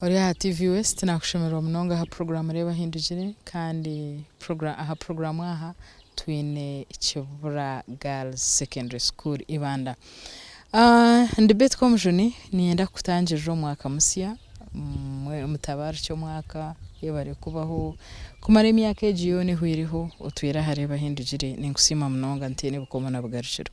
Oriya TV West nakushimira munonga ha program reba hindujire kandi program aha twine Kibura Girls Secondary School Ibanda. Ndibet komjuni nienda kutangira umwaka musya mutabara cyo mwaka yebare kubaho kumara imyaka ejiyone hwiriho utwira hareba hindujire ninkusima munonga ntene bukomana bugarishiro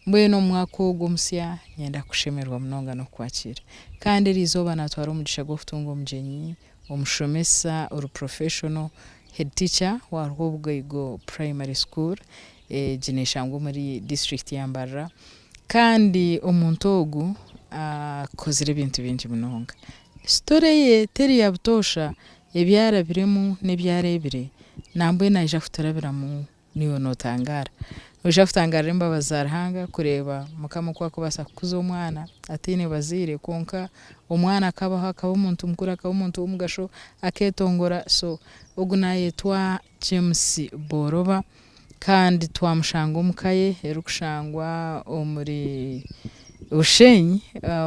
mbwe no mwaka ogumsya nyenda kushemerwa munonga no kwakira kandi rizoba natwara umugisha go kutunga umjenyi umushomesa uru professional head teacher wa Rwobwego Primary School jineshango muri district ya Mbarara kandi omuntu ogu kozire ibintu bingi munonga story ye teri yabutosha ebyara biremu nebyarebire nambwe naija kuturabiramu niyo notangara uja kutangara imbabazarhanga kureba mukama kwa kubasa kuzo umwana atine bazire konka umwana akabaho akaba umuntu mukuru akaba umuntu umugasho aketongora so ogunaye twa James Boroba kandi twamushanga umukaye erukushangwa omuri Ushenyi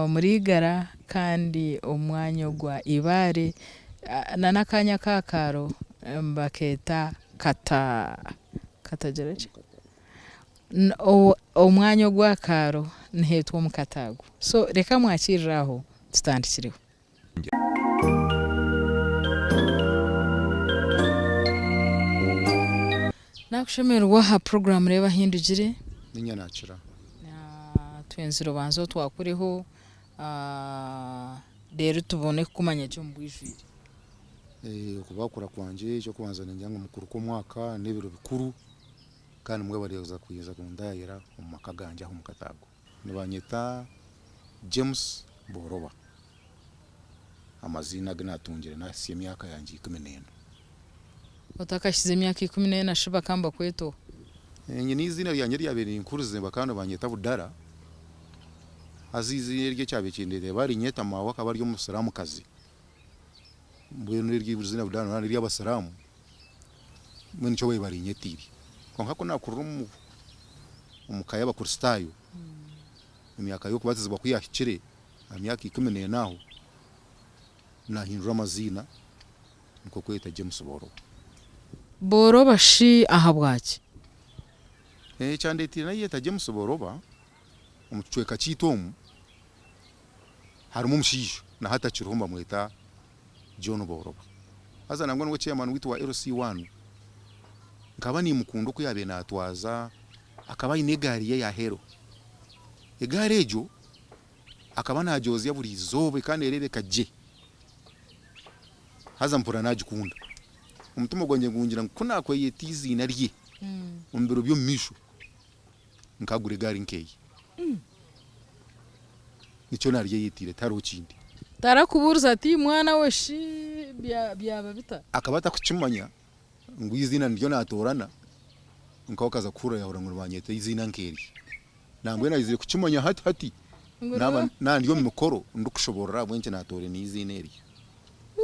muri Igara kandi omwanya gwa Ibare nanakanya kakaro mbaketa katagereje omwanya gwa karo nhetwa mukatago so reka mwakiriraho tutandikireho nakushemerwa ha program reba hindugire ninya nakira twenziro banzo twakureho rero tubone kumanya cyo mbwijwire kubakura kwanje cyo kubanza njyango mukuru ko mwaka nebiro bikuru kandi mwe bariyeza kuyeza kundayira mu makaganja ho mukatago nibanyeta James Boroba amazina gnatungire na si myaka yangi 14 utakashize myaka 14 ashiba kamba kweto nyine izina yanjye ryabere inkuruze bakano banyeta Budara azizi rye cyabe kindere bari nyeta mawa kabaryo musalamu kazi mbwe n'irwibuzina Budara nari ry'abasalamu mwe cyo bari nyetiri konka ko nakurumu umukaya bakuristayo imyaka yo kubatizwa kuyakire amyaka 14 naho nahindura amazina niko kweta James Boroba shi ahabwaki cyandetira nayo yeta James Boroba umucweka cyitomu harimo umushisho na hata kirumba mweta John Boroba azana ngo chairman witwa LC1 nkaba ni mukundo ko yabe natwaza akaba inegari ya hero egare ejo akaba najozi ya buri zobe kandi erebeka je haza mpura najikunda umutumo gwanjye ngungira kuna ko yetizi narye umbero byo misho nkagure gari nkeye nico narye yitire taro kindi tarakuburza ati mwana we shi byaba bita akabata kucimanya ngo izina ndio natorana nkaho kaza kura yahora ngo banyete izina nkeri nambwe nazire kucimanya hati naba ndio mukoro ndukushobora bwenje natore ni izina eri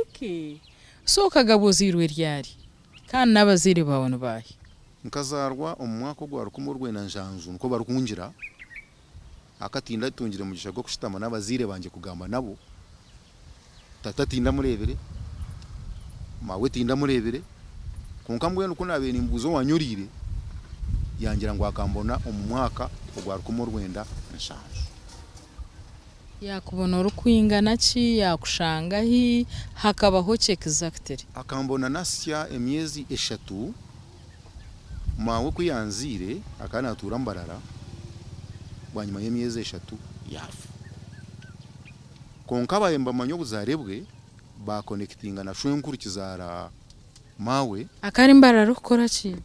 okay so kagabozirwe ryari kandi nabazire babona bahe nkazarwa umwaka gwa rukumurwe na njanju nko barukungira akatinda tungire mu gishago kushitama nabazire banje kugamba nabo tatatinda murebere mawe tinda murebere konka mbwe nuko nabene imbuzo wanyurire yangira ngo akambona umwaka gwa rukumurwenda nshanju yakubona rukwingana ki yakushanga hi hakabaho check exactly akambona nasya emyezi 3 mawe kuyanzire akana turambarara bwanyuma y'emyezi 3 yafu konka bayemba manyo buzarebwe ba connectinga na shwenkuru kizara mawe akari mbarara ukora ki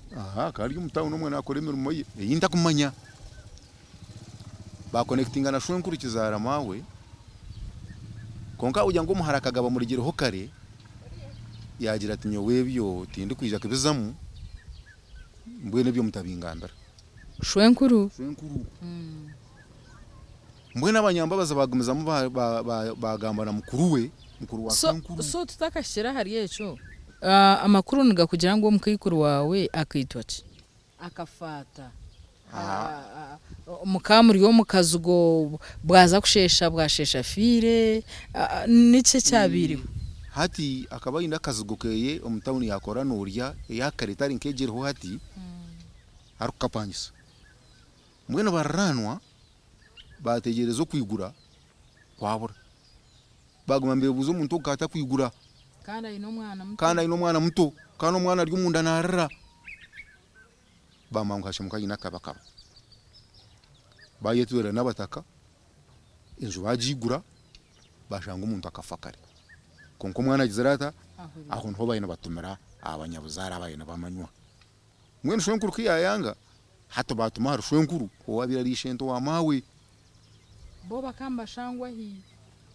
kari umutawo umwe nakora imirimo ye yinda kumanya ba connectinga na shwenkuru kizara mawe konka ujya ngo muharaka gaba muri giro hokare yagira ati nyowebyo tindi kwija kibizamu mbwe nebyo mutabingandara shwenkuru mbwe nabanyambabaza bagumizamo bagambana mukuru we mukuru wa shwenkuru so tutakashira hari yecho amakuru niga kugira ngo mukikuru wawe akitwa ki akafata mukamuri yo mukazugo bwaza kushesha bwashesha fire nice cyabiriwe hati akaba inda kazugo keye omutawuni yakora n'urya yakaretari nkejereho hati harukapanyisa mwene baranwa bategerezo kwigura kwabura baguma mbebuzo umuntu ukata kwigura kandi ino mwana muto kandi umwana ari umunda narara bamangwashe mukayina kabakaba bayetwera nabataka inzu bajigura bashanga umuntu akafakare konko mwana gizarata aho nho bayina batumira abanyabuzara bayina bamanywa mwene shwenkuru kiyayanga hato batuma haru shwenkuru owabira rishento wa mawe bo bakamba shangwa hi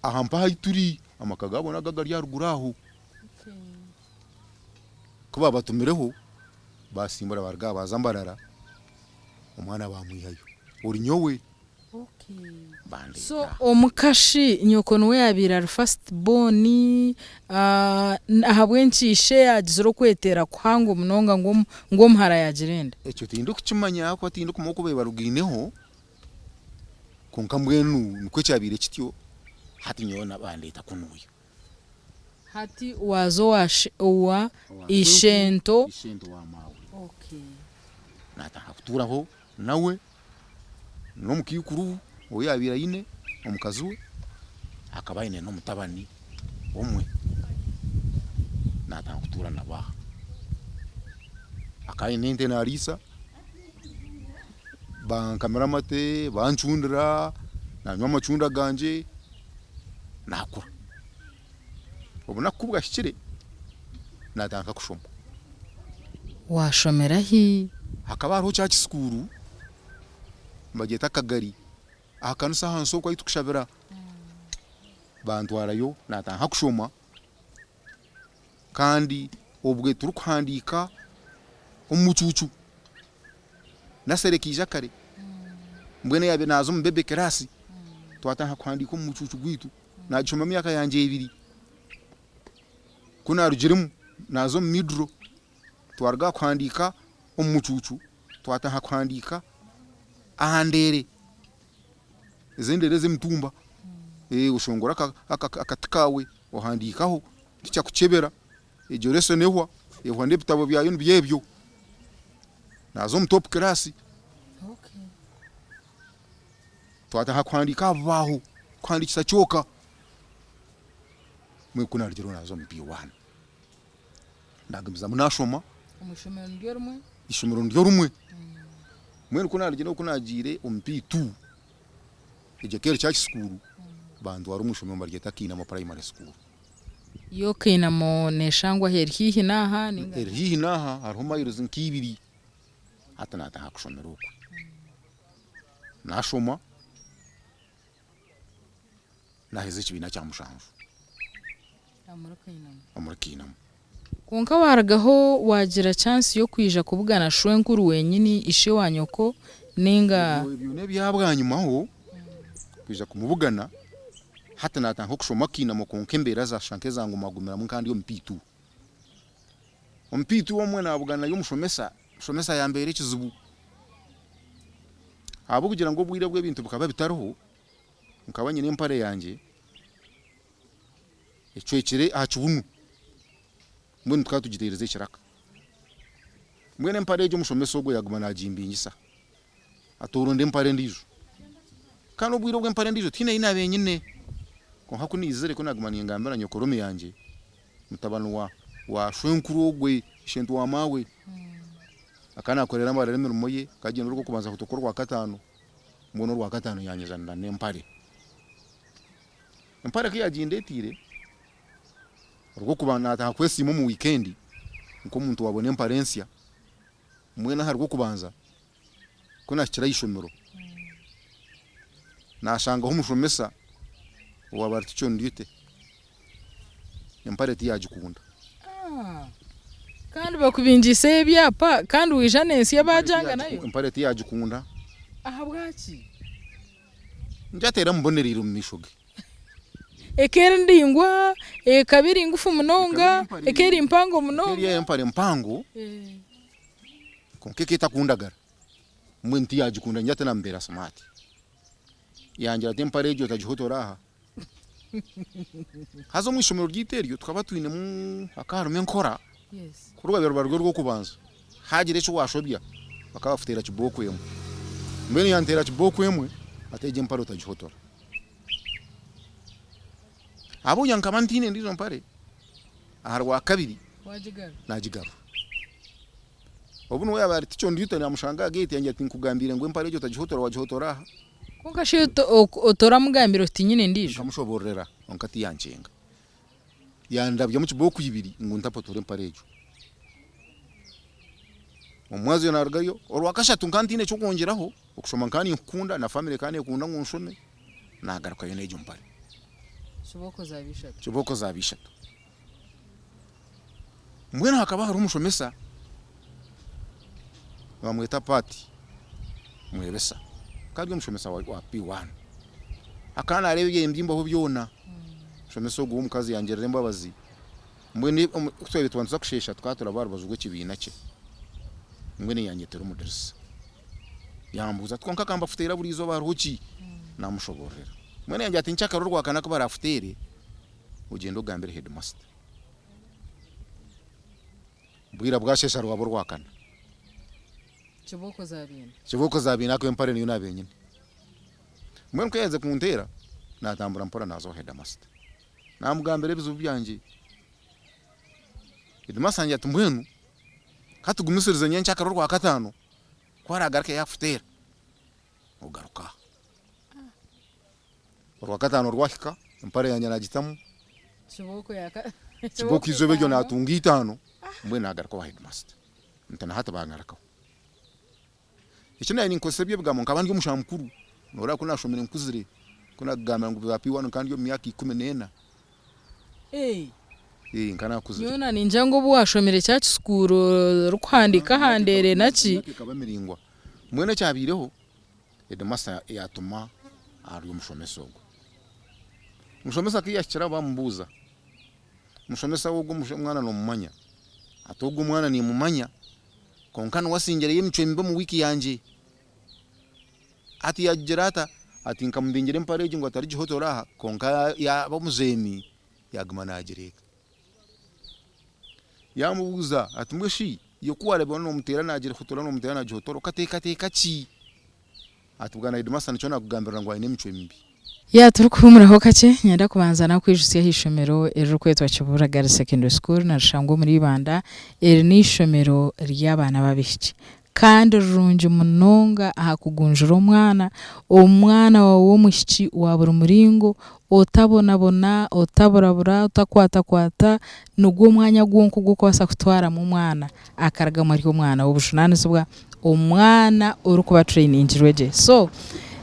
ahampa hayituri amakagabo nagagari yaruguraho kuba batumireho basimbura barga bazambarara umwana bamwihayo uri nyowe bande so omukashi nyoko nwe yabira first born ahabwencishe yagizoro kwetera kwango munonga ngo mhara yagirenda echo tindo kukimanya ko tindo kumoko bebarugineho konka mbwenu nikwe cyabire kityo hati nyona bande takunuyo hati wazo wa ishento wa mawe nata hakuturaho nawe no mukikuru oyabira ine omukazuwe akabayine no mutabani omwe nata hakutura nabaha akayine nte narisa bankamera mate bancundira nanywa amacunda ganje nakura obuna kubwa shikire natanka kushoma washomera hi hakabaro cya kiskuru mbageta kagari akanusa hanso kwa itukishabira bantwarayo natanka kushoma kandi obwe turukwandika umucucu naserekija kare mbwene yabe nazo mbebe kerasi twatanka kwandika umucucu gwitu najishoma myaka yanje 2 kuna rujirimu nazo midro twarga kwandika umucucu twataha kwandika ahandere izendere z'imitumba ushongora akatikawe ohandikaho ticha kuchebera ejo leso nehwa ehwande bitabo byayo byebyo nazo mtop class twataha kwandika baho kwandikisa choka mwe kuna rujiro nazo mpiwana ndagamiza munashoma ishomero ndyo rumwe mwene kuna rujino kuna jire ompitu ejekere cha school bantu wari umushomero margeta kina mu primary school yo kina mo neshangwa hihi naha ninga hihi naha hariho mayirozi nkibiri hata nata hakushomero uko nashoma naheze kibina cya mushanju amurikina konka waragaho wagira chance yo kwija kubugana shwenkuru wenyini ishe wanyoko ninga ibyo byabwanyumaho kwija kumubugana hata natanka kushoma kina mu konkembera za shanke zangu magumira mu kandi yo mpitu ompitu omwe nabugana yo mushomesa ya mbere kizubu abo kugira ngo bwire bwe bintu bukaba bitaroho nkabanye n'empare yanje ecwekere achubunu mbone twatugitereze kiraka mwene empare ejo mushomeso gwe yaguma najimbingisa atoronde empare ndizo kano bwire bwe empare ndizo tine ina benyine ko hakunizere ko naguma ningambira nyokorome yanje mutabano wa shwenkuru ogwe shentu wa mawe akana akorera amarere mirumoye kagenda rwo kubanza kutokorwa katano mbono rwa katano yanyezana n'empare empare kiyajindetire rwo kubana atakwesimo mu weekend nko muntu wabone emparensia mwena hari rwo kubanza kuna kira ishomero nashanga ho mushomesa wabarticho ndite empare tiyajikunda kandi bakubingise byapa kandi wijanensi yabajanga nayo empare tiyajikunda aha bwaki njatera mboneriro mishoge ekere ndingwa ekabiri ngufu munonga ekeri impango munonga ekeri empare mpango konkeke takundagara mwe ntiyagikunda nyate na mbera smart yangira tempare ejo tajihotoraha hazo mu ishomero ry'iteryo twaba twine mu akarume nkora yes kuruga bero barwo rwo kubanza hagire cyo washobya bakabafutera kiboko yemwe mbene yantera kiboko yemwe ateje mparo tajihotora abo yankaba ntine ndizo mpare aharwa kabiri wajigara najigara obuno yaba ati cyo ndiyuta namushanga gate yanjye ati nkugambire ngo mpare ejo tajihotora wajihotora konka shito otora mugambiro ati nyine ndijo kamushoborera onkati yancenga yandabye mu kiboko yibiri ngo ntapotore mparejo omwazi yanargayo orwakashatu nkantine cyo kongeraho okushoma nkani nkunda na family kane kunda ngunshome nagaruka yo nejo mpare shiboko zabishatu mbwena hakaba hari umushomesa bamweta pati mwebesa kandi umushomesa wa P1 akana arebe mbyimba ho byona shomesa ugu umukazi yangerere mbabazi mbwene twebe twanza kushesha twatura barubazugwe kibina cye mbwene yanyetera umuderisa yambuza twonka kamba futera burizo baruki namushoborera mbwene yanjye ati nchaka rurwa kana ko barafutere ugendo gambere headmaster bwira bwashesha rwabo rwakana Chiboko zabina ko empare niyo nabenyine mwene ko yaze kuntera natambura mpora nazo headmaster namugambere bizu byanje headmaster anje atumbwenu katugumisirize nyenchaka rwa katano kwaragarke yafutera ugaruka rwa katano rwahika empare yanje nagitamu chiboko izobe byo natunga itano mbwene agarka wa headmaster ntana hata bangaraka ichina ni konsebye bwa monka abandi umushamukuru nora kuna shomene nkuzire kuna gama ngo P1 kandi yo myaka 14 nkana kuzire yona ninja ngo bwashomere cyacu skuro rukwandika handere naki kabamiringwa mwene cyabireho headmaster yatuma ari umushomesa ubwo umushomesa kiyashira bambuza umushomesa wo mwana no mumanya atogo mwana ni mumanya konkana wasingereye micwembe mu wiki yanje ati yagerata ati nkamubingire mpareje ngo atari jihotoraha konka ya bamuzemi yagumana agereka yamubuza ati mweshi yo kuware bono mutera nagire hotora no mutera najihotoro kateka ki ati bwana headmaster nico nakugambira ngo ayine micwembe ya turukumuraho kace nyenda kubanza na kwijusiya hishomero ejo kwetwa Kibura Girls Secondary School na Rushango muri Banda eri ni ishomero ry'abana babishye kandi rurunje munonga ahakugunjura umwana wawe mushiki wabura umuringo otabonabona otaburabura utakwata nugwo mwanya gwonko gwo kwasa kutwara mu mwana akaraga muri umwana w'ubushunane subwa umwana uri kuba training reje so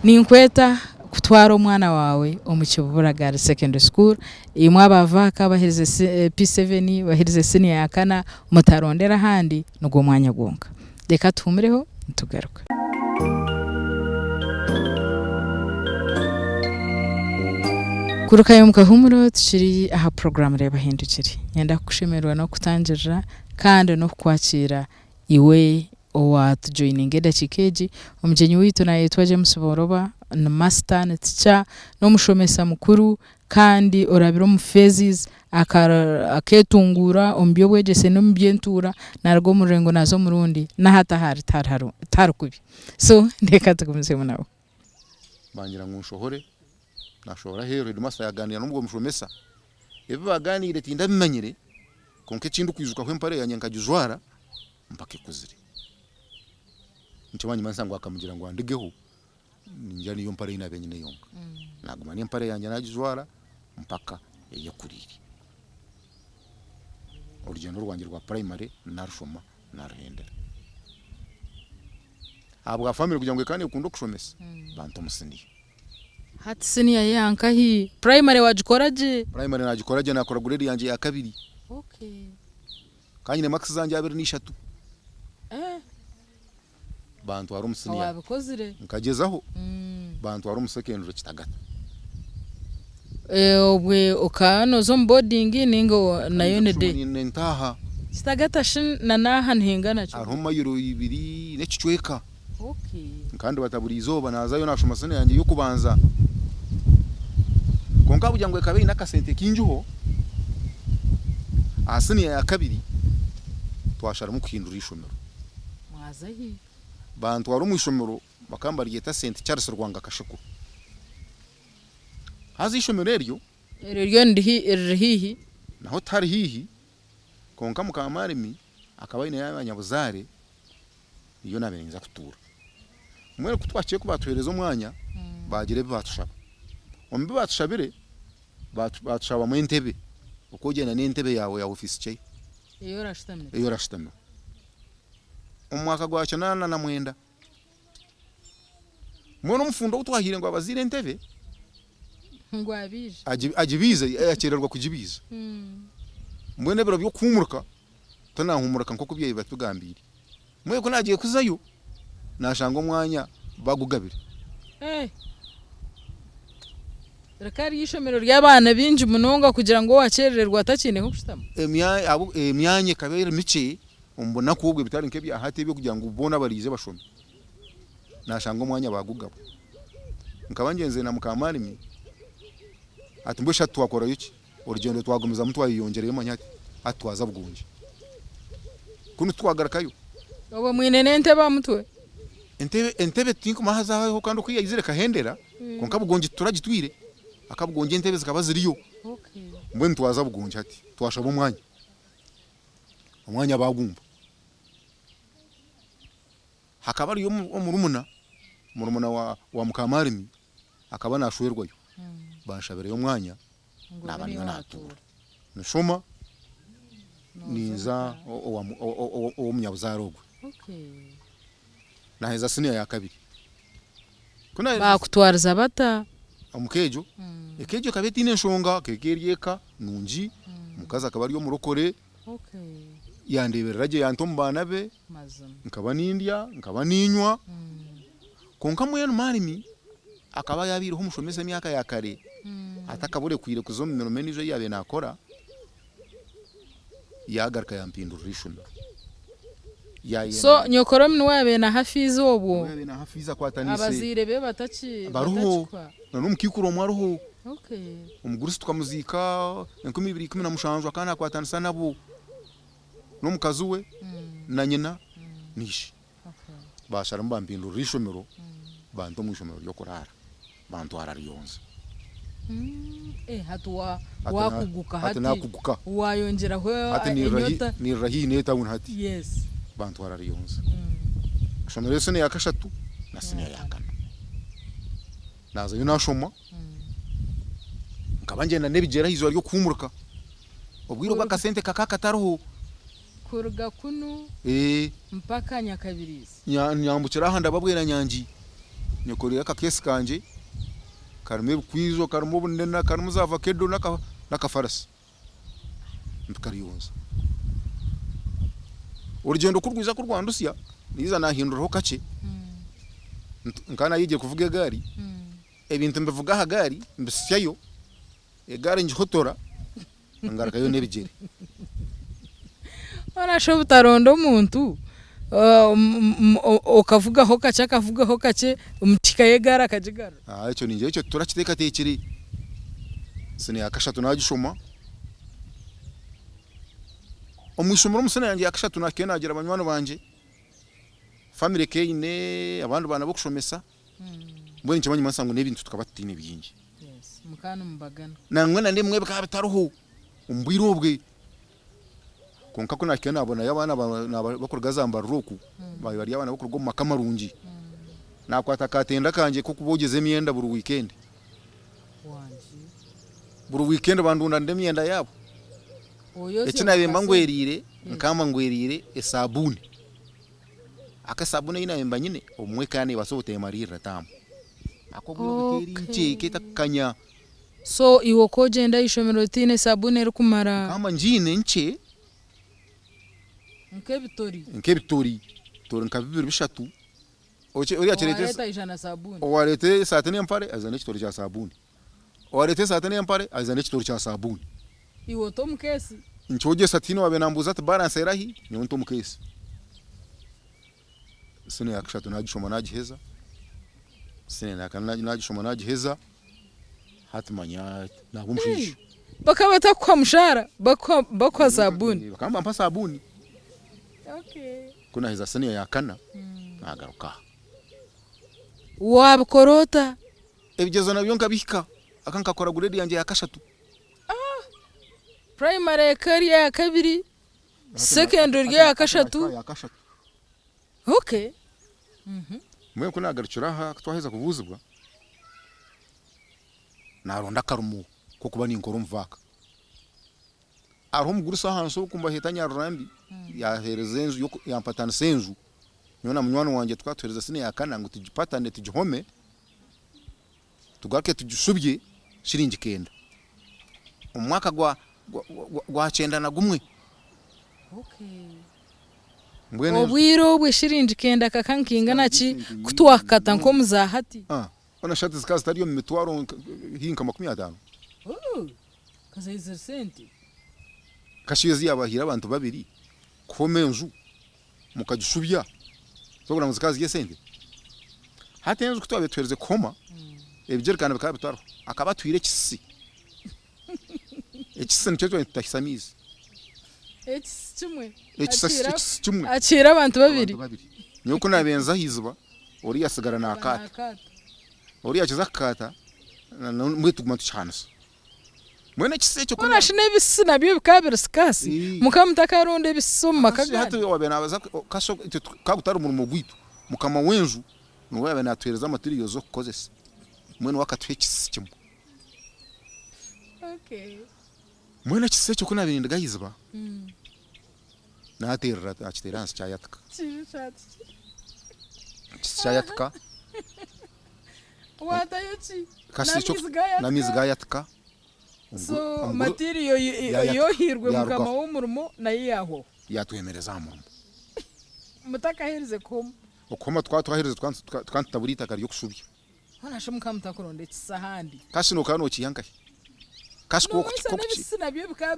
ni nkweta kutwara umwana wawe mu Kibura Girls Secondary School imwe abavaka bahirize P7 bahirize senior yakana mutarondera handi nugwo mwanya gwonka reka tumureho tugaruka kuruka yo mukahumuro tushiri aha program reba hindukiri nyenda kushemerwa no kutangira kandi no kwakira iwe owa joining edakikeji umjenyi witu na yitwa James Boroba na master na teacher no mushomesa mukuru kandi orabiro mu phases aketungura ombyo bwegese no mbyentura narwo murengo nazo murundi na hata hari tarukubi so ndeka tukumse munawo bangira nkushohore nashobora hero headmaster yaganira n'ubwo mushomesa ebe baganire tinda bimanyire konke kindu kwizuka kwempare yanyankajuzwara mpake kuzire nchobanye mansango akamugira ngo andigeho njani yo mpare ina benyine yonka naguma ni mpare yanje najuzwara mpaka yakuriri urugendo rwanjye rwa primary narushoma naruhendera abwa family kugira ngo kandi ukundo kushomesa bantu musindi hati senior yanka hi primary wajikoraje najikoraje nakora grade yanje ya kabiri okay kanyine max zanje abiri nishatu bantu wari umusiniya wabikozire nkagezaho bantu wari umusekendero kitagata obwe okano zo boarding ningo nayo ne de nentaha kitagata shin na naha nhingana cyo aroma yiro ibiri necicweka kandi bataburi izoba nazayo nashoma sene yanjye yo kubanza konka bujya ngo ekabe n'akasente kinjuho asini ya kabiri twashara mu kwindura ishomero mwazahi bantu wari mu ishomero bakambariye ta Saint Charles Rwanga Kashiko hazi ishomero eryo ndihi naho tari hihi konka mukamarimi akaba ine y'abanyabuzare iyo nabenza kutura mwere kutwaciye ko batuhereza umwanya bagire batushaba ombe batushabire batushaba mu ntebe uko gena n'intebe yawe ya office cye iyo rashtamye umwaka gwa 89 mwono mfundo utwahire ngo abazire ntebe ngo abije agibize yakererwa kugibiza mwene biro byo kumurka tanahumuraka nko kubyeyi batugambira mwe ko nagiye kuzayo nashanga umwanya bagugabire rakari yishomero ry'abana binji munonga kugira ngo wakerererwa atakine nko kushitama emyanye kabere mice umbona kubwe bitari nke bya hatebe kugira ngo ubona barize bashome nashanga umwanya bagugabo nkabangenze na mukamarimi ati mbesha twakora yuki urugendo twagumiza mutwa yiyongereye manyati atwaza bwunje kuno twagarakayo obo mwinene nteba mutwe entebe tinko mahazaho kandi kwiyizire kahendera konka bwonje turagitwire akabwonje entebe zikaba ziriyo mbwe ntwaza bwunje ati twashaba umwanya bagumba hakaba ariyo murumuna wa mukamarimi akaba nashuherwayo banshabereyo umwanya nabaniyo natura nshoma niza o munyabuzarogwe naheza sine ya kabiri kuna bakutwariza bata omukejo ekejo kabeti nshonga kekerieka nunji mukaza akaba ariyo murokore yandebereraje yantombana be nkaba nindya nkaba ninywa konka mwe marimi akaba yabiriho umushomesa myaka ya kare atakabure kwire kuzomero menizo yabe nakora yagarka yampindura ishomero so nyokoro mnu wabe na hafizi obwo wabe na hafiza kwatanise abazire be batachi baruho nano mukikuro mwaruho umugurisi tukamuzika 2015 akana kwatanisa nabo no mukazuwe na nyina nishi bashara mbampindura ishomero bantu mu ishomero ryo kurara bantu arariyonza hatuwa wakuguka hati nakuguka wayongera ho hati ni rahi neta un hati yes bantu arariyonza ishomero sene ya kashatu na sene ya kana naza yo nashoma nkabanje na nebigera hizo ryo kumurka obwiro bakasente kakaka taruho kuruga kunu mpaka Nyakabirizi nyambukira handa babwera nyanji nyokorera ka kesi kanje karme kwizo karmo bunena karmo zava kedo naka farasi mpikariyonza urugendo kurwiza ku Rwandusiya niza nahinduraho kace nkana yige kuvuga gari ebintu mbivuga ha gari mbisyayo egari njihotora ngarakayo nebigere Arasho butarondo umuntu okavugaho kace umutika yegara kajigara icyo ninje icyo turakiteka tekiri sene yakashatu najishoma omwishomero musene yanjye yakashatu nakenagira abanywano banje family keine abantu bana bokushomesa mbone nkimanyi masango nebintu tukabatine byingi yes mukano mbagana namwe na ndemwe bikabitaruho umbwirobwe konka kuna kena abona yabana bakurga zambara roku bari abana bakurgo mu makamarungi nakwata katenda kanje ko kubogeze myenda buru weekend bandunda ndemyenda yabo ekina bemba ngwerire nkama ngwerire esabuni akasabuni ina bemba nyine omwe kane basobote marira tamu akobwo bikeri ketakanya so iwo kogenda ishomero tine sabuni erikumara kama njine nche Nkebitori tori nkabibiri bishatu ori acherete owarete satene empare azane chitori cha sabuni owarete satene empare azane chitori cha sabuni iwo to mukesi nchoje satino wabe nambuza ati balance erahi nyonto mukesi sene ya kashatu nagishoma nagiheza sene ya kana nagishoma nagiheza hatimanya nabumshije bakabata kwa mshahara bakwa sabuni bakamba mpa sabuni okay kuna heza sene ya kana nagaruka wabikorota ebigezo nabyo nkabika akankakora grade yanjye ya kashatu primary career ya kabiri secondary ya kashatu okay mwe kuna agarukira ha twaheza kuvuzibwa naronda karumu ko kuba ni inkoro mvaka aho mugurisa hanso kumba hetanya rurambi yahereza enzu yo yampatana senzu nyona munywano wanje twatwereza sine yakana ngo tujipatane tujihome tugarke tujishubye shiringi kenda umwaka gwa cenda na gumwe okay mbwene obwiro bwe shiringi kenda kakankinga naki kutwakata nko muzahati ona shati zikazi tariyo mitwaro hinka 50 kaza sente kashizi yabahira abantu babiri komenzu mukajishubya sogura muzikazi ye sente hati enzu kutwabe twereze koma ebijerikana bikabitwaro akaba twire kisi ekisi nicyo tutakisamize ekisi kimwe akira abantu babiri nyoko nabenza hizba ori yasigara na akata ori yakiza kata mwe tuguma tuchanasa mwene kisi cyo kuna shine bisi nabyo bikabira sikasi mukamutakaronde bisoma makagani hati wabenabaza kaso kabutara umurimo gwitu mukama wenzu nuwe yabenatwereza amatiriyo zo kukozesa mwene wakatwe kisi kimwe okay mwene kisi cyo kuna birinda gahizba naterra achiteransi chayatka chayatka wata yuchi kasi cyo na mizgayatka so material yo hirwe mukama w'umurimo nayi yaho yatwemereza amurimo mutaka herize kom okoma twaherize twantaburita kari yo kushubya hona shumuka mutakoronde kisahandi kasi no kano kiyanka kasi ko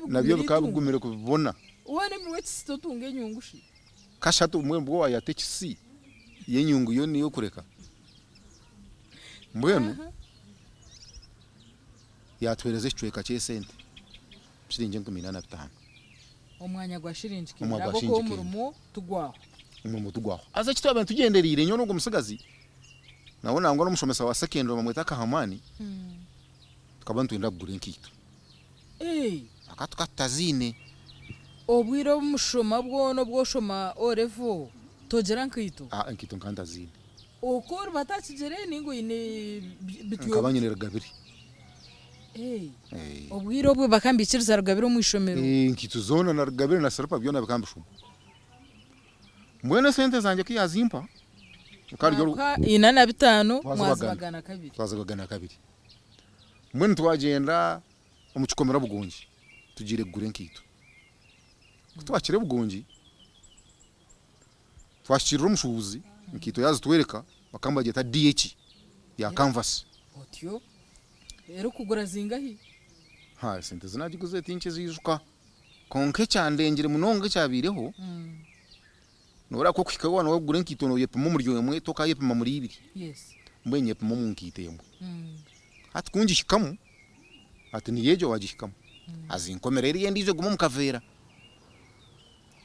nabyo bikabugumire kubona uwane mwe tsitotunge nyungushi kashatu mwembo wa yatekisi yenyungu yo niyo kureka mbwenu yatwereze cweka cyesente shirinje 15 omwanya gwa shirinje kirabo ko umurimo tugwaho aza kitwa abantu tugenderire nyo ngo musigazi nabona ngo n'umushomesa wa secondary bamwita Kahamani tukabantu inda kugura inkito akatukatazine obwiro mushoma bwono bwoshoma orevo tojera nkito nkito nkandazine okor batakigere ningo ine bityo kabanyene rugabiri obwiro bwe bakambikiriza rugabiro mu ishomero nkito zona na rugabiro na serpa byona bakambishuma mwene sente zanje kiyazimpa ukaryo ina na 5 mwazibagana kabiri mwene twagenda umukikomera bugonji tugire gure nkito kutwakire bugonji twashirira umushubuzi nkito yazitwereka bakambageta DH ya canvas otyo rero kugura zingahi sente zinagiguze tinche zizuka konke cyandengere munonge cyabireho nora ko kwikawa no gure nkito no yepima muri yemwe toka yepima muri ibiri mbenye yepima mu nkito yemwe hatkunji shikamu ati niyejo wajishikamu azinkomereri yendizo gumu mukavera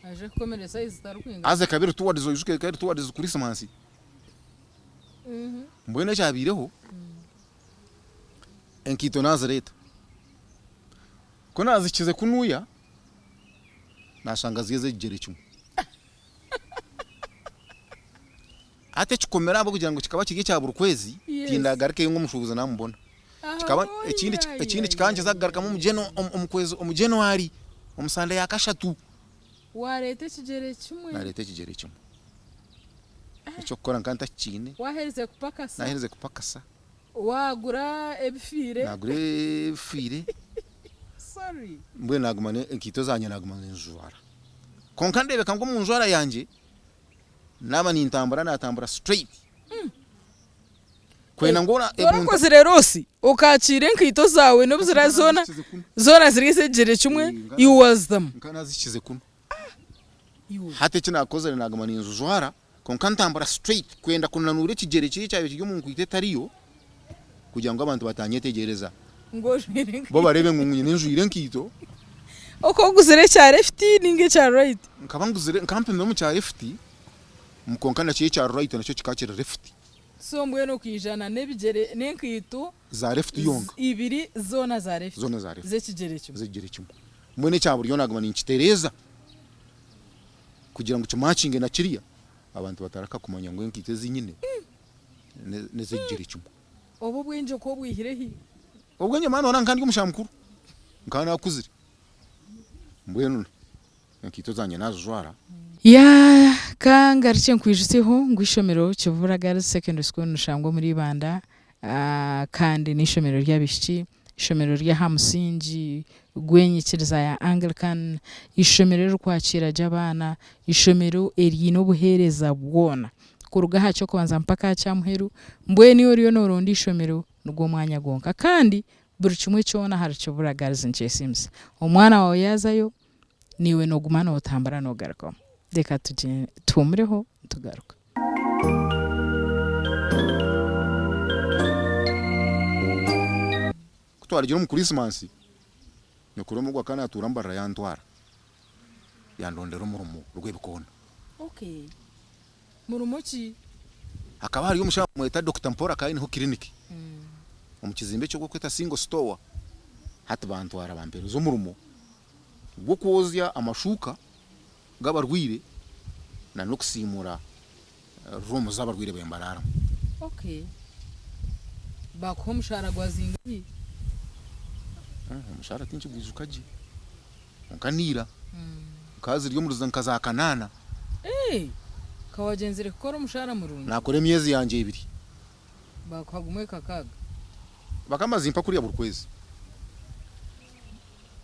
aje komereza izitarukwinga aze kabiri towards yuzuke kabiri towards Christmas mbwene cyabireho enkito Nazareth ko nazikize kunuya nashanga ziyeze gere cyumwe ate kikomera abo kugira ngo kikaba kige cyabura kwezi tindagarike y'umushubuza namubona kikaba ekindi kikanje zagaruka mu mujeno umukwezi umujanuary umusanda yakashatu warete kigere kimwe narete kigere kimwe icyo gukora nkanta kine wahereze kupakasa nahereze kupakasa wagura ebifire nagure ebifire sorry mbwe nagumane nkito zanye nagumane njwara konkandebe kango mu njwara yanje naba nintambara natambara straight kwena ngora ebuntu zirerosi ukakire nkito zawe nobuzira zona zirise gere kimwe you was them kana zikize kuno hate kina kozere nagumane njwara konkantambara straight kwenda kunanura ikigere cyayo kiryo mu nkwite tariyo kugira ngo abantu batanyetegereza bo barebe ngunye n'injwire nkito uko guzire cya left ninge cya right nkabanguzire nkampembe mu cya left mukonkana cya right nacyo kikakira left so mbwe no kwijana nebigere nenkito za left yonga ibiri zona za left zekigere cyo mwene cya buryo nagama ninkitereza kugira ngo cyumatchinge na kiriya abantu bataraka kumanya ngo nkite zinyine nezegere cyo obo bwenje ko bwihirehi ubwenye mana wana nkandi umushamukuru nkana akuzire mbwenu nkito zanye nazo jwara ya kangarike nkwijuseho ngwishomero Kivura Girls Secondary School nushangwa muri Banda kandi n'ishomero ry'abishiki ishomero rya Hamusingi gwenyikiriza ya Anglican ishomero rwakira jabana ishomero erino buhereza bwona kuruga hacyo kubanza mpaka cya muheru mbweni yoriyo norundi ishomero nubwo mwanya gonka kandi buri kimwe cyona hari Kivura Girls Nchesims umwana wawe yazayo niwe no gumana utambara no garuka reka tumureho tugaruka kutwaragira mu Christmas nyokuru mu gwakana turambara yantwara yandondera umurumo rwebikona okay murumo ki akaba hari umusha mweta Dr. Mpora kaini ho clinic umukizimbe cyo kweta single store hati bantwara bambere zo murumo bwo kozya amashuka gabarwire na nokusimura room zabarwire bembarara okay bakomushara gwazingi umushara tinchi bwizukaje unkanira kazi ryo muruza nkaza kanana kawagenzere gukora umushara murungi nakore myezi yanje 2 bakwagumwe kakaga bakamazimpa kuri ya burkwezi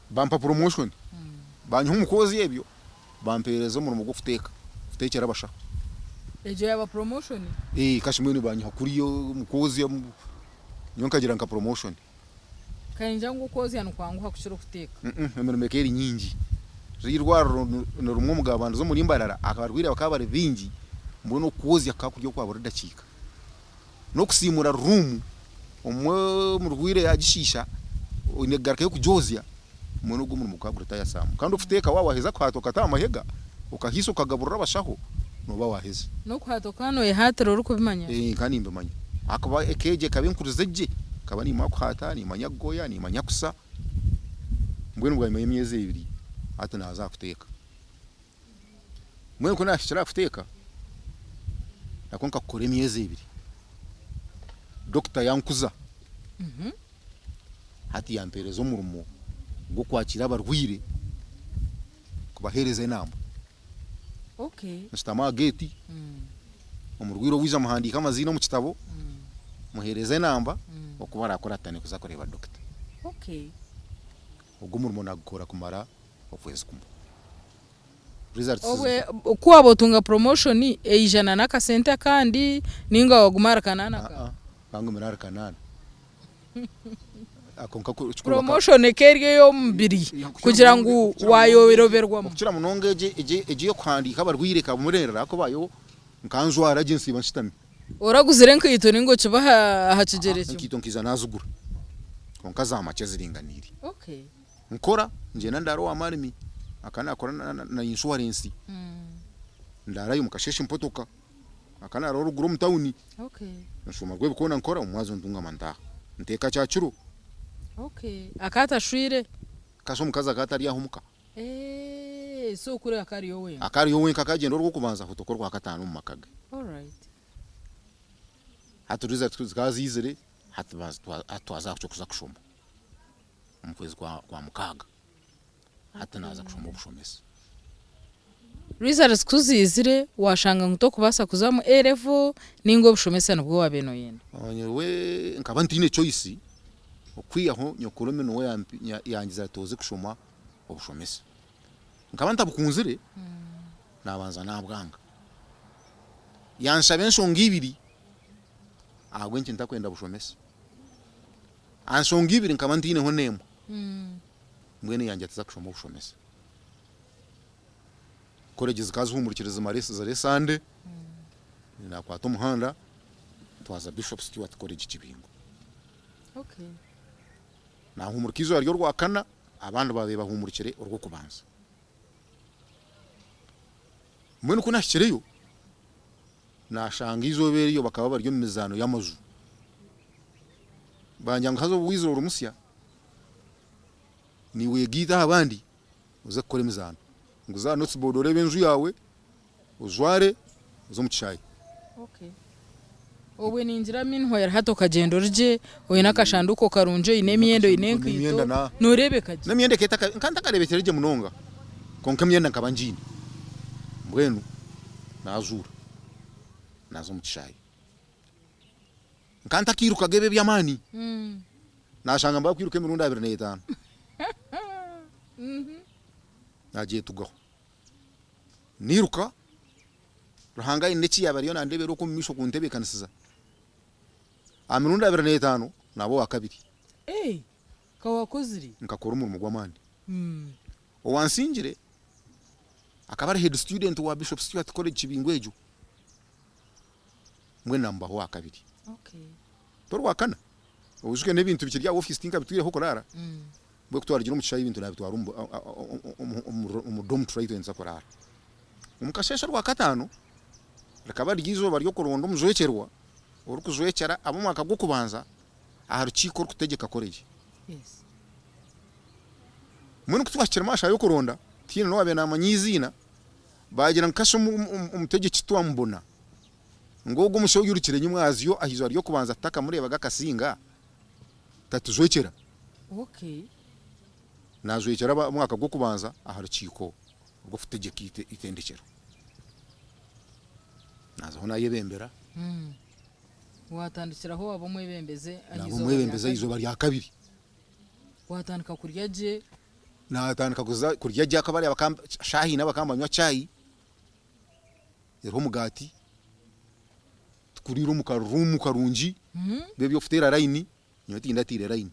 bampa promotion banyu umukozi yebyo bampereza mu rugo futeka futekera basha ejo yaba promotion kashimwe banyu kuri yo mukozi nyonkagira nka promotion kanja ngo kozi yanu kwangu hakushira futeka emeremekeri nyingi zirwaro no rumwe mugabando zo muri mbarara akabarwira bakabare bingi mbono kozi akakuryo kwa buri dakika no kusimura room umwe murwire yagishisha unegarka yo kujozya mwono gwo mu mukagurita ya samu kandi ufuteka wawaheza kwatoka tamahega ukahisa ukagaburura bashaho no bawaheze no kwatoka no yehatero ruko bimanya kandi mbimanya akaba ekeje kabinkurizeje kaba ni makwata ni manyagoya ni manyakusa mbwe nubwo imyezi 2 hata naza kuteka mwe kuna shira kuteka nakonka kore imyezi 2 Dr. Yankuza hati yamperezo murumo ngo kwakira abarwire kubahereza inama okay mustama geti umurwiro wiza muhandika amazina mu kitabo muhereza inamba okubara akoratane kuza kureba doctor okay ubwo murumo nagukora kumara okwezi kumwe results obwe kwabo tunga promotion ejana naka sente kandi ninga wagumara kanana bangu mirara kanana akonka promotion kerye yo mbiri kugira ngo wayoberoberwamo kira munongeje eje yo kwandika barwire ka murerera ko bayo nkanzwa agency banshitami oraguzire nkito ningo kibaha hakigereke nkito nkiza nazugura konka za make ziringaniri okay nkora nje nandaro wa marimi akana akora na insurance ndarayo mukasheshe mpotoka akana roro guru mtawuni okay nshuma gwe bikona nkora umwazo ndunga manda nteka cyacuru okay akata shwire kaso mukaza katari yahumuka so kure akari yowe kakagendo rwo kubanza fotokorwa akatanu mu makaga all right haturiza tukazizire hatwaza kuza kushoma umkwezi kwa mukaga hatanaza kushoma ubushomesa results kuzizire washanga nguto kubasa kuzamu level ningo bushomesa nubwo wabeno yenda we nkaba ntine choice okwiyaho nyokorome no yangiza toze kushoma obushomesa nkaba ntabukunzire nabanza nabwanga yanshabe nshonga 2 agwe nti ntakwenda bushomesa anshonga 2 nkaba ntine ho nemo mwene yanjye ataza kushoma obushomesa college zikazi humurikiriza marese za resande nakwata umuhanda twaza Bishop Stewart College Kibingo okay nahumurikizo yaryo rwakana abandi babe bahumurikire urwo kubanza mwene ko nashikireyo nashanga izobere yo bakaba baryo mizano y'amazu banjanga hazo wizo urumusya niwe gita abandi uze gukora imizano ngo za notsi bodore benzu yawe uzware uzo mucayi okay owe ninjira minho yari hato kagendo rje oye nakashanduko karunje ine myendo ine kwito norebe kaje na myende keta nkanta karebetereje munonga konka myenda nkabanjini mbwenu nazura nazo mucayi nkanta kiruka gebe byamani nashanga mba kwiruka mirunda 25 nagiye tugaho niruka ruhanga ineki yabariyo nandebero ko misho kuntebe kanisiza amirunda 25 nabo wakabiri kawakoziri nkakora umurimo gw'amani owansingire akabari head student wa Bishop Stewart College Kibingwejo mwe namba wa kabiri okay torwakana uzuke nebintu bikirya office tinka bitwireho korara bwo kutwaragira umucayi ibintu nabitwara umudom trade enza korara umukashesha rwa katano rakaba ryizo baryo kurondo muzoekerwa urukuzoekera abo mwaka gwo kubanza aharukiko rukutegeka koreje yes mwene kutwakira masha yo kuronda tino no abena amanyizina bagira nkasho umutegeki twambona ngogo musho yurukire nyumwaziyo ahizo aryo kubanza taka mureba gakasinga tatuzoekera okay nazoekera mwaka gwo kubanza aharukiko rwo futegeka itendekero nazo hona yebembera watandikiraho abo mwebembeze izo bari akabiri watandika kurya je natandika kurya je akabari abakamba shahi nabakambanywa chai yero mugati tukuriro mukarumu karunji bebyo futera line nyoti indatire line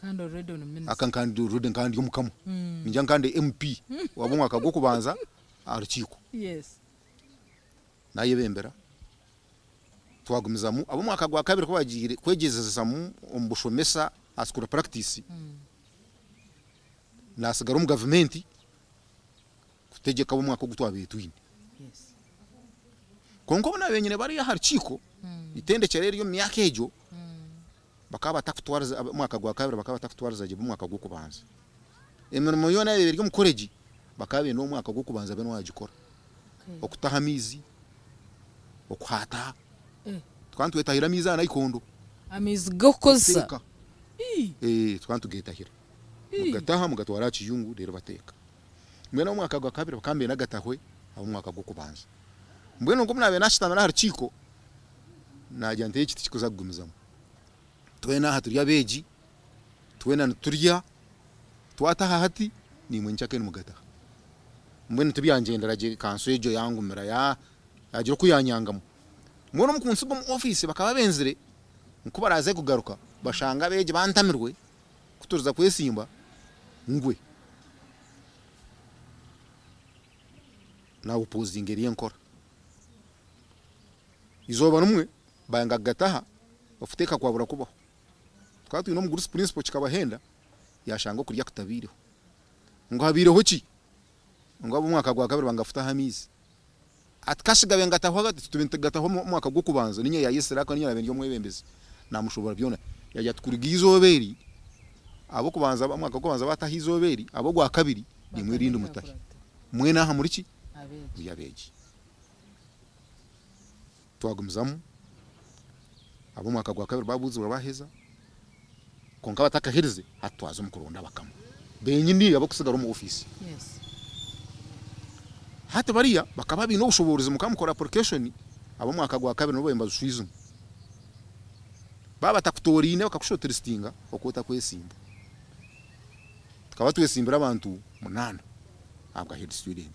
kando redo no minutes akankandi rode kandi yomukamo ninja nkande MP wabo mwaka gwo kubanza arukiko yes naye bembera twagumizamu abo mwaka gwa kabiri ko bagire kwegezeza mu ombushomesa askura practice nasigara mu government kutegeka abo mwaka gutwa betwini yes konko na benyine bari ya harukiko itendekere ryo myaka ejo bakaba batakutwariza mwaka gwa kabiri bakaba batakutwariza je mwaka gwo kubanza emirimo yona ryo mu college bakabe no mwaka gwo kubanza beno wagikora okutahamizi okuhata twantu etahira mizana ikondo amizi gokoza twantu getahira mugataha mugatwara kiyungu rero bateka mwena mwaka gwa kabiri bakambe nagatahwe abo mwaka gwo kubanza mbwene ngo mnabe nashitamana harukiko najya nteye kiti kikoza kugumizamu twena haturya beji twena nturya twataha hati ni mwenchake ni mugataha mbwene tubyangendera je kanso ejo yangu mera yagira kuyanyangamo mwono mukunsiba mu office bakaba benzire nkubaraze kugaruka bashanga beje bantamirwe kuturuza kwesimba ngwe na opposing eri nkora izoba numwe banga gataha ofuteka kwabura kubaho twatu no mu group principal kikabahenda yashanga kurya kutabireho ngo habireho ki ngo abo mwaka gwa kabiri bangafuta hamizi atkashiga bengataho hagati tubintegataho mwaka gwo kubanza ninye yayisira ko ninye nabyo mwebembeze namushobora byona yajya tukurigizo abo kubanza mwaka gwo kubanza batahizoberi abo gwa kabiri ni mwirinde mutahi mwe naha muri ki yabeji twagumizamu abo mwaka gwa kabiri babuze baheza konka batakahirize hatwaza mukuronda bakamo benyindi abo kusigara mu office yes hata bariya bakaba bino ubushobozi mukamukora application abo mwaka gwa kabiri no bemba zuizum baba takutorine bakakushoteristinga okota kwesimba tukaba twesimbira abantu 8 abwa head student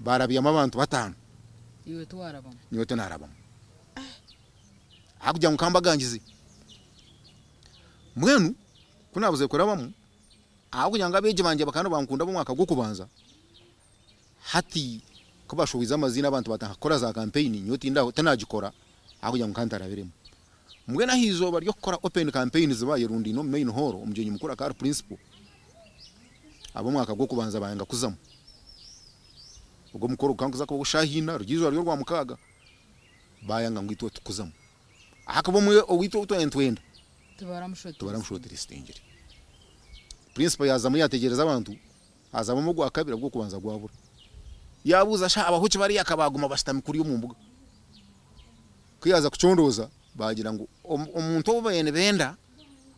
barabiyama abantu 5 iwe twarabamo niwe tenarabamo hakujya mukambagangize mwenu kunabuze kurabamo ahubwo nyanga beje banje bakano bankunda bo mwaka gwo kubanza hati ko bashobiza amazina abantu batakora za campaign nyoti ndaho tanagikora aho ya mukantara birimo mbwe na hizo bari gukora open campaigns baye rundi no main hall umjenyi mukuru akara principal abo mwaka gwo kubanza bayanga kuzamo ubwo mukoro kankuza ko gushahina rugizo ryo rwa mukaga bayanga ngwito tukuzamo akabo mwe owito utwenda tubaramushotira stingiri principal yazamu yategereza abantu azabamo gwa kabira bwo kubanza gwabura yabuza sha abahuci bari yakabaguma bashitami kuri yo mu mbuga kwiyaza kucondoza bagira ngo umuntu obene benda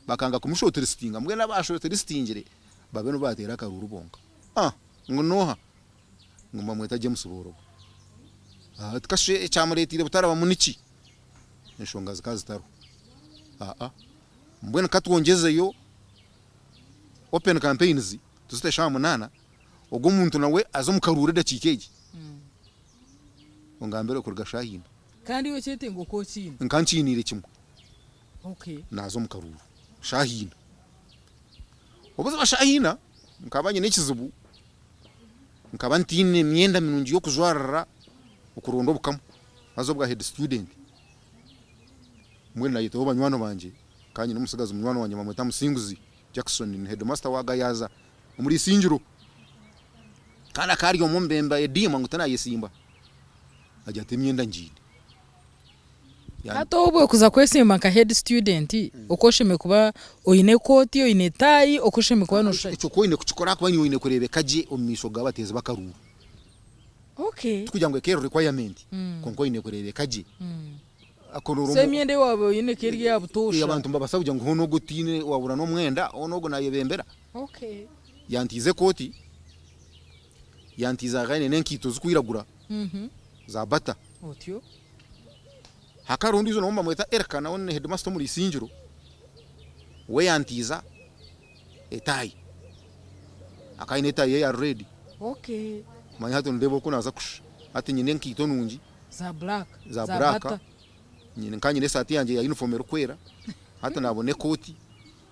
bakanga kumushotira stinga mbwe nabashotira stingire babe no batera karuru bonga ngonoha ngoma mweta James Borobo tukashe cyamuretire butaraba muniki nshonga zikazitaro mbwe katwongezeyo open campaigns tuzite shamu nana ubwo umuntu nawe azomukarure dakikeje ngambere kurga shahina kandi yo cyete ngo ko kindi nkancinire kimwe nazo mukaruru shahina obuze bashahina nkabanye n'ikizubu nkabantine myenda minungi yo kuzwarara ukurundo bukamo azobwa head student mwe na yito banywano banje kanye n'umusigaza umunywano wanje mamweta Musinguzi Jackson ni headmaster waga yaza muri Sinjiro kana kari yo mumbemba edima ngutana yesimba ajate myenda njini hato ubwo kuza kwesimba ka head student ukoshime kuba oyine koti oyine tai okoshime kuba no shayi icyo koine kuchikora kwa oyine kurebe kaje omisho gabateze bakaruru tukujya ngo kero requirement konko oyine kurebe kaje akororo semyende wabo oyine keri yabutosha abantu mbabasabuje ngo hono gutine wabura no mwenda onogo nayebembera yantize koti yantiza gane nenkito zukwiragura za bata otyo hakarundi zo nomba mweta erkana one headmaster muri Sinjiro we yantiza etai akaine etai ya ready manya hato ndebo kuna za kush ati nyine nkito nungi za black nyine nkanye sati yanje ya uniform erukwera hata nabone koti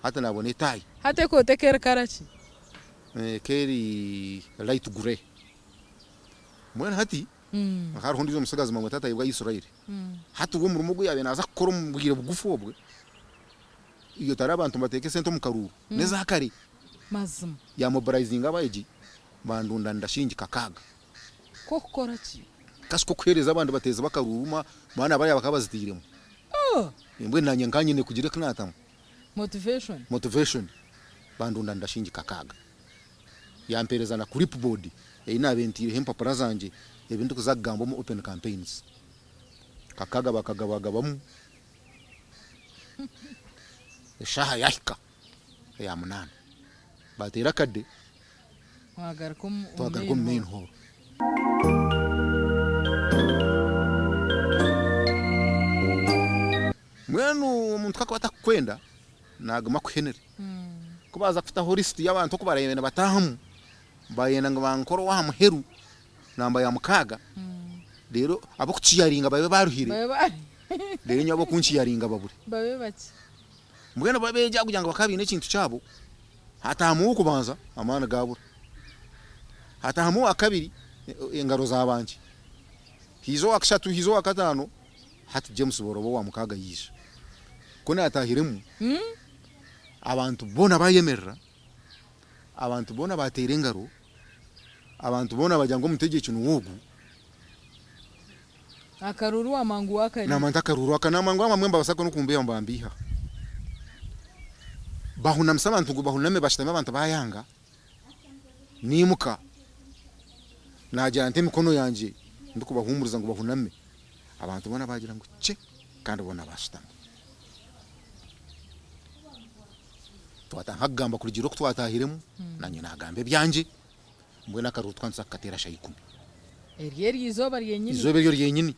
hata nabone tai hata kote kera karachi keri light gray mwana hati akari hondizo musagaza mamwe tata yibwa Israeli hatu wo murumugo yabe naza kokoro mubwire bugufu obwe iyo tarabantu bateke sento mukaruru neza kare mazima ya mobilizing abaji bandunda ndashingi kakaga ko kokora ki kasiko kwereza abantu bateza bakaruruma mana bari bakabazitiremo imbwe nanye nganye ne kugira knata motivation bandunda ndashingi kakaga yampereza na clipboard inabentire hempapara zanje ebintu kuzagamba mu open campaigns kakaga bakagabagabamu shaha yahika ya munana batera kade wagarkum main hall mwenu umuntu kakwata kwenda naguma kuhenere kubaza kufita list y'abantu ko barayena batahamu bayena ngo bankoro wa muheru namba ya mukaga rero abo kuciyaringa babe baruhire rero nyabo kunciyaringa babure babe baki mbwena babe jya kugira ngo bakabine ikintu cyabo hatahamu kubanza amana gabura hatahamu akabiri engaro zabanje hizo akashatu hizo akatano hati James Borobo wa mukaga yisha kone atahiremu abantu bona bayemerera abantu bona batera engaro abantu bona bajyango mutegeke nuwugu akaruru amangu akari namanda akaruru akanamangu amamwemba basako nukumbe mbambiha bahuna msabantu bahuname bashitame abantu bayanga nimuka najya ante mikono yanje ndiko bahumuriza ngo bahuname abantu bona bagira ngo ce kandi bona bashitame twatangagamba kuri giro twatahiremo nanye nagambe byanje mbwe nakaru twanza katera shayikumi erieri izoba ryenyini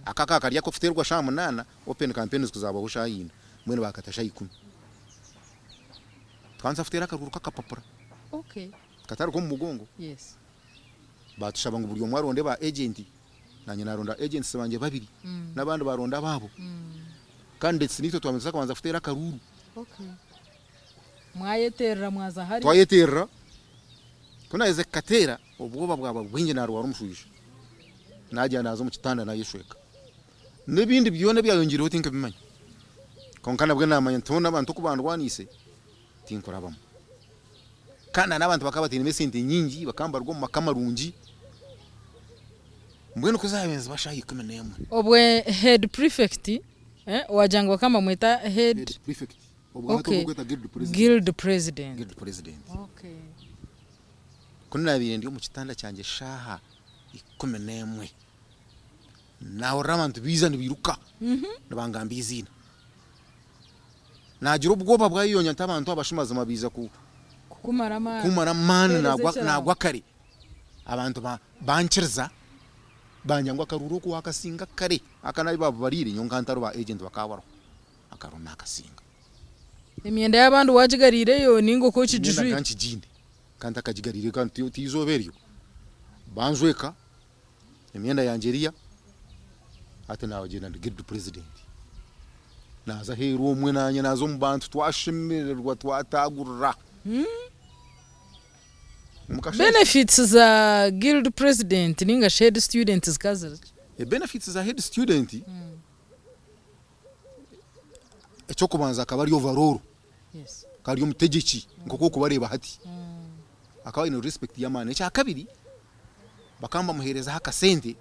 akaka kariya ko fiterwa shamu nana open campaigns kuzaba bushayina mbwe bakata shayikumi twanza fitera karuru kakapapura katari ko mugongo batushaba ngo buryo mwaronde ba agent nanye naronda agents banje babiri nabandi baronda babo kandi sinito twameza kabanza fitera karuru mwayeterera mwaza hari twayeterera kunaize katera ubwoba bwaba bwinge na rwa rumushuje najya nazo mu kitanda nayishweka n'ibindi byone byayongereho tinka bimanya konkana bwe namanya ntona abantu kubandwanise tinkurabamo kana n'abantu bakabati n'imesente nyingi bakambarwa mu makamarungi mbwenu kuzabenza bashahi 11 obwe head prefect wajanga kama mwita head prefect okay. Guild president okay kuna bindi mu kitanda cyanjye shaha 11 naho rabantu biza nibiruka nabangamba izina nagira ubwoba bwayiyonya ntabantu abashimaza mabiza kumara mana nagwa kare abantu bankirza banyangwa karuru ku akasinga kare akanabi babarire nyongantaro ba agent bakabaro akaro nakasinga imyenda y'abantu wajigarireyo ningo ko kijujwe kanci jinde kanta kajigarire kanti tizoberyo banjweka imyenda yanjeriya ate nawe genda Guild president naza hero umwe nanye nazo mu bantu twashimirwa twatagurra benefits za Guild president ninga head students kaza benefits za head student echo kubanza akabari overall yes kari umutegeki ngoko kubareba hati akawa ino respect yamane cya kabiri bakamba muhereza haka sente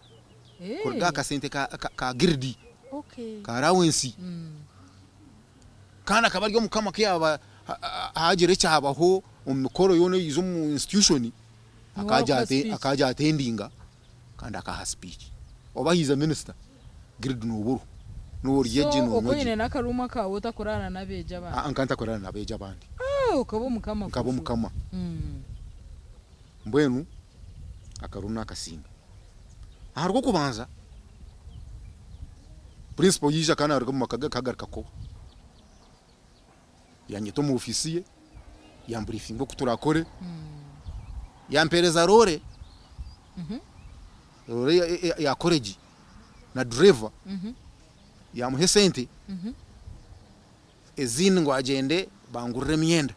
kurga ka sente ka girdi okay ka allowance kana kabari mukama kyaba hagere cyabaho umukoro yone yizo mu institution akaja attendinga kandi akaha speech obahiza minister girdi n'uburu n'uriyeje no uko ine nakaruma ka utakorana nabeje abandi ankanta korana nabeje abandi ukabo mukama mbwenu akaruna akasinga aharwo kubanza principal yija kana ariko makaga kagarika ko yanyeto mu ofisiye yambriefing ngo kuturakore yampereza rore rore ya college na driver yamuhe sente ezini ngo agende bangurire myenda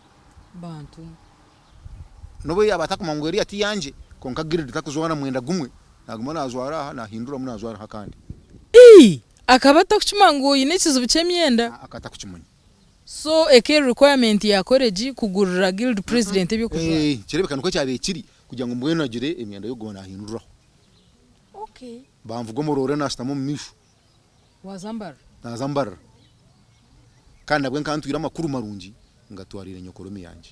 bantu nobo yabatakumangweri ati yanje konka Guild takuzwana mwenda gumwe naguma nazwara nahindura munazwara hakandi akabata kuchimanguye nekizu bucemyenda akatakuchimunya so a key requirement ya college kugurira Guild president byo kuzwa kirebekana ko cyabe kiri kugira ngo mbwene agire imyenda yo gona hindura okay bamvugo morore nastamo mishu wazambara nazambara kandi nabwe nkantwira amakuru marungi ngatwarire nyokoromi yanje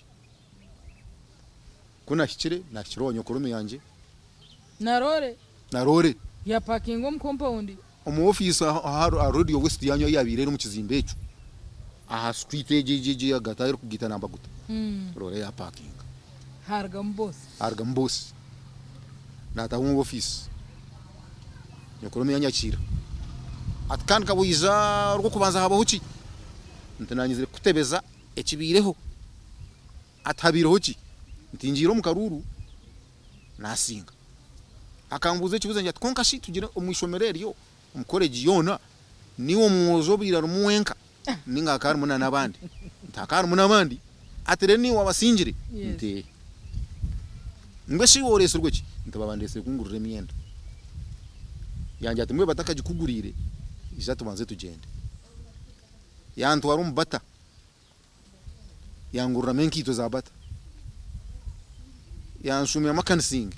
kuna hikire nakiro nyokoromi yanje narore ya parking mu compound omu office a radio west yanyo yabire no mu kizimbe ecu aha street ejeje agatayiro kugita namba guta rore ya parking hargam boss nata mu office nyokoromi yanyakira atkanka buiza rwo kubanza haba huki ntananyizire kutebeza ekibireho atabireho ki ntinjiro mu karuru nasinga akambuze kibuze njya tkonka shi tugire umwishomereryo umukoreji yona niwo muzo biraro muwenka ninga kari muna nabandi ntakari muna bandi atere ni wabasinjire nte ngbeshi woreso rweki ntababandese kungurire myenda yanje atumwe batakajikugurire izatubanze tugende yantwara umbata yangurura menkito za bata yanshumya makansing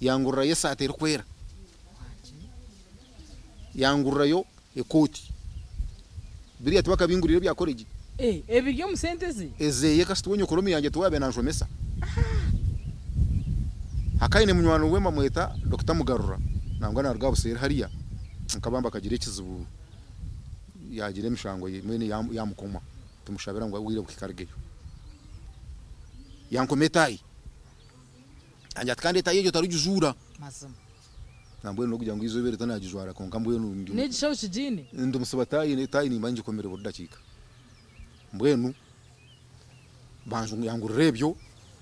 yangurura yesate rukwera yangurura yo ekoti biri atubaka bingurire bya college ebiryo musentezi ezeye kasitwenyo koromi yanje tuwabe nanshomesa akaine munywano wema mweta Dr. Mugarura nangwa na rwabusere hariya nkabamba kagire ikizubu yagire mishango mwene yamukoma tumushabira ngo wire bukikargeyo yankometai anja kandi tayejo tarujuzura mazama nambwe no kugira ngo izobere tanajuzwara konka mbwe nundi ne gishawo kijini ndo musabatayi ne tayi ni manje komere bodakika mbwenu banzu yangurebyo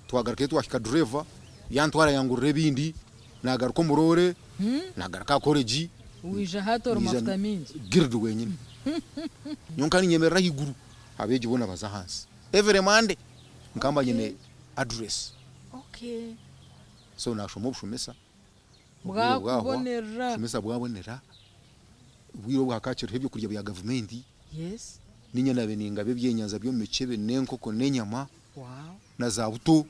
twagarake twashika driver yantwara yangurire bindi nagaruko murore nagaruka college wija hator mafuta mingi Guild wenyine nyonkani nyemerera higuru abeje bona baza hansi every Monday nkamba nyine address okay so nashomo bushomesa bwakubonera shumesa bwabonera bwiro bwakaciro hebyo kurya bya government yes ninyana beninga bebyenyanza byo mechebe nenkoko nenyama wow na za buto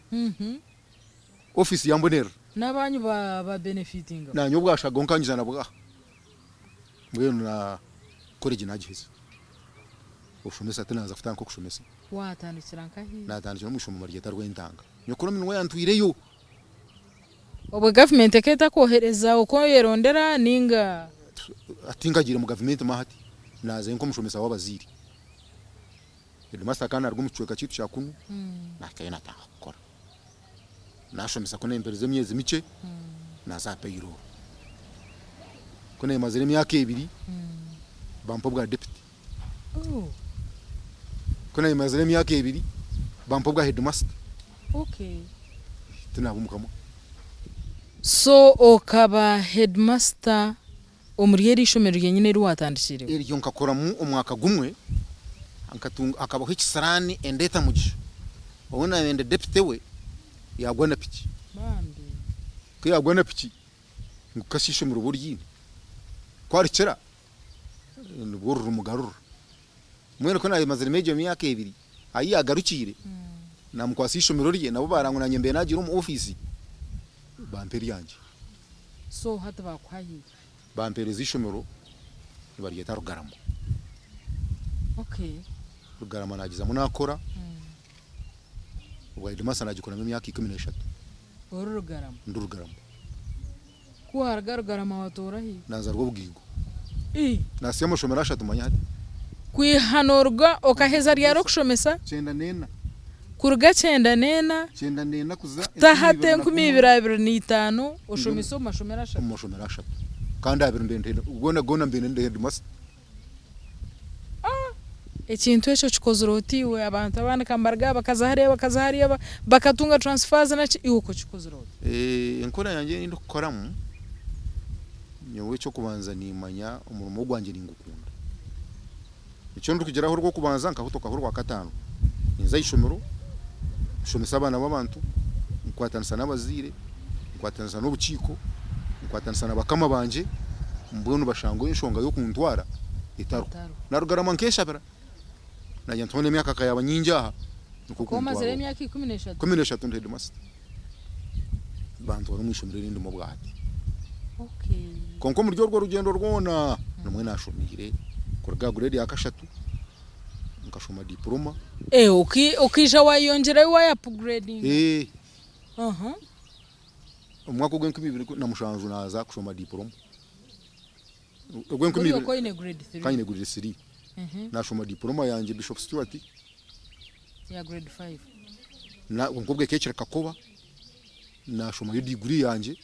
office yambonera nabanyu ba benefiting nanyo bwashaga onkanyizana bwa mbwenu na college nagiheze ushumesa tenaza futanko kushumesa watandikira nkahi natandikira mushomo mariyeta rwentanga nyokoro minwe yantwireyo obwe government eketa kohereza uko yerondera ninga atingagire mu government mahati naze nko mushomesa wabaziri master kana rwo mucweka kitu cyakunu nakayena takora nashomesa kone impereze myezi mice naza payiro kone mazire myaka 2 bampo bwa deputy kone mazire myaka 2 bampo bwa headmaster okay tunabumukamo so okaba headmaster omuriyeri ishomero yenyine ri watandishire eri yonka kora mu umwaka gumwe akabaho ikisarani endeta mugisha ubona wende deputy we yagwana piki bambi ko yagwana piki ngukashisho mu ruburyine kwarikera n'ubwo mugarura mwene ko nayo mazire meje myaka 2 ayi agarukire namukwasisho miroriye nabo barangunanye mbe nagira mu office bamperi yanje so hata bakwahi bampereza ishomero bari yetarugaramo okay rugarama nagiza munakora ubwo idimasa nagikora mu myaka 13 urugarama ndurugarama ku hargarama watorahi naza rwo bwigo nasiya mushomera ashatumanya hati kwihanorwa okaheza ryaro kushomesa cyenda nena kuruga cyenda nena kuza tahate 2025 ushomiso mashomera ashatu kandi abiri ndende ubona gona mbene ndende mas ekintu echo chikozorotiwe abantu abana kambarga bakazahariya bakatunga transfers nachi iwuko chikozoroti enkora yanje ndo koramu nyewe cyo kubanza nimanya umurimo gwanje ningukunda icyo ndo kugeraho rwo kubanza nkahutoka ho rwa katano inza ishomero shomesa abana b'abantu nkwatanisa n'abazire nkwatanisa n'ubuciko nkwatanisa n'abakama banje mbone bashango inshonga yo kuntwara itaro narugarama nkeshabera najya ntone myaka kayaba nyinjaha nuko komazere myaka 13 ndende master bantu bari mwishomero rindi mu bwati okay konko mu ryo rugendo rwona numwe nashomire kuragagure ya kashatu nkashoma diploma ukija wayongera wa upgrading umwaka gwenko bibiri namushanju naza kushoma diploma gwenko bibiri ko ine grade 3 kanye grade 3 nashoma diploma yanje Bishop Stewart ya grade 5 na ngobwe kekira kakoba nashoma yo degree yanje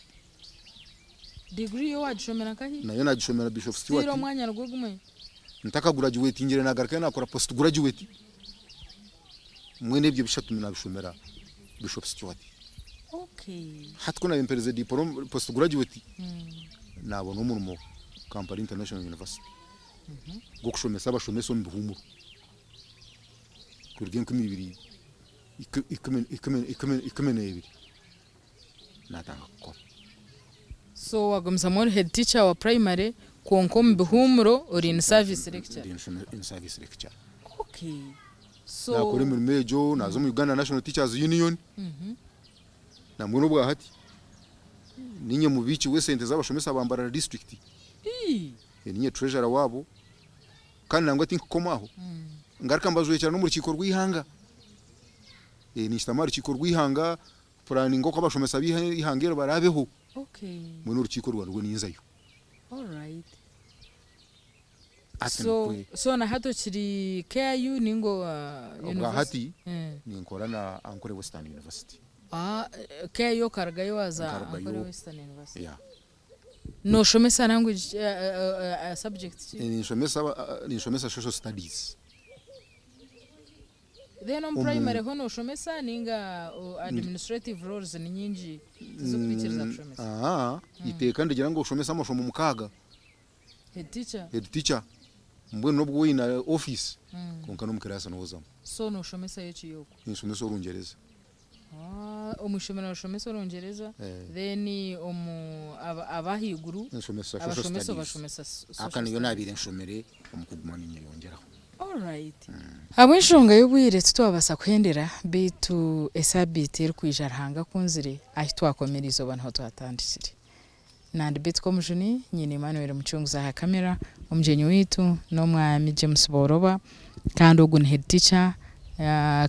degree yo wajishomera kahi nayo najishomera Bishop Stewart siro mwanya rwo gumwe ntaka graduate ingire nagarika nakora post graduate mwene ibyo bishatu nabishomera Bishop Stewart okay hatkuna impereze diploma post graduate nabona umurimo Kampala International University go kushomesa abashomeso mbuhumuru kurgen kumibiri ikumene natanga ko so wagomza muri head teacher wa primary konko mbuhumuro uri in service lecture okay so nakore muri mejo nazo mu Uganda National Teachers Union na mwono bwa hati ninye mu bici we sente z'abashomesa bambara district ninye treasurer wabo kandi nangwa think komaho ngarika mbazuye cyane no mu rukiko rw'ihanga ni stamari rukiko rw'ihanga planning ko abashomesa bihangero barabeho okay mu rukiko rwa ninzayo all right so na hato kiri KU ningo university ni nkora na Ankole Western University KU karagayo waza Ankole Western University yeah no shomesa language subject ni shomesa social studies then on primary hono shomesa ninga administrative roles ni nyingi zo kwikiriza kushomesa iteka ndigira ngo shomesa amashomo mukaga head teacher mbwe nobwo wina office konka no mukirasa nozamo so no shomesa yechi yoko ni shomesa urungereza omushomero bashomesa orongereza then abahiguru abashomesa bashomesa akaniyo nabire nshomere omukuguma ninyongeraho. Alright. Abwishonga y'ubwire tutwabasa kwendera bitu esabiti eri kwijarahanga kunzire ahi twakomereza abantu twatandikire. Nandi bitu komujuni nyine Emmanuel Muchunguza ha kamera omjenyi witu no mwami James Boroba kandi ogun head teacher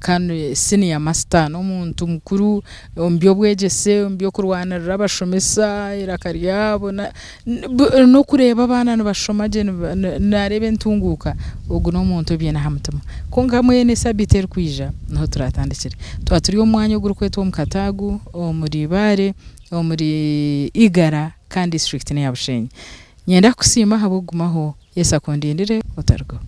kandi senior master no muntu mukuru ombyo bwegese ombyo kurwanira abashomesa irakari yabo no kureba abana nabashomaje narebe ntunguka ogu no muntu byena hamutama konga mwene sabite eri kwija no turatandikire twaturi omwanya ogurukweto omukatagu omuri bare omuri Igara kandi district ne yabushenyi nyenda kusima habugumaho yesa kondindire otargo.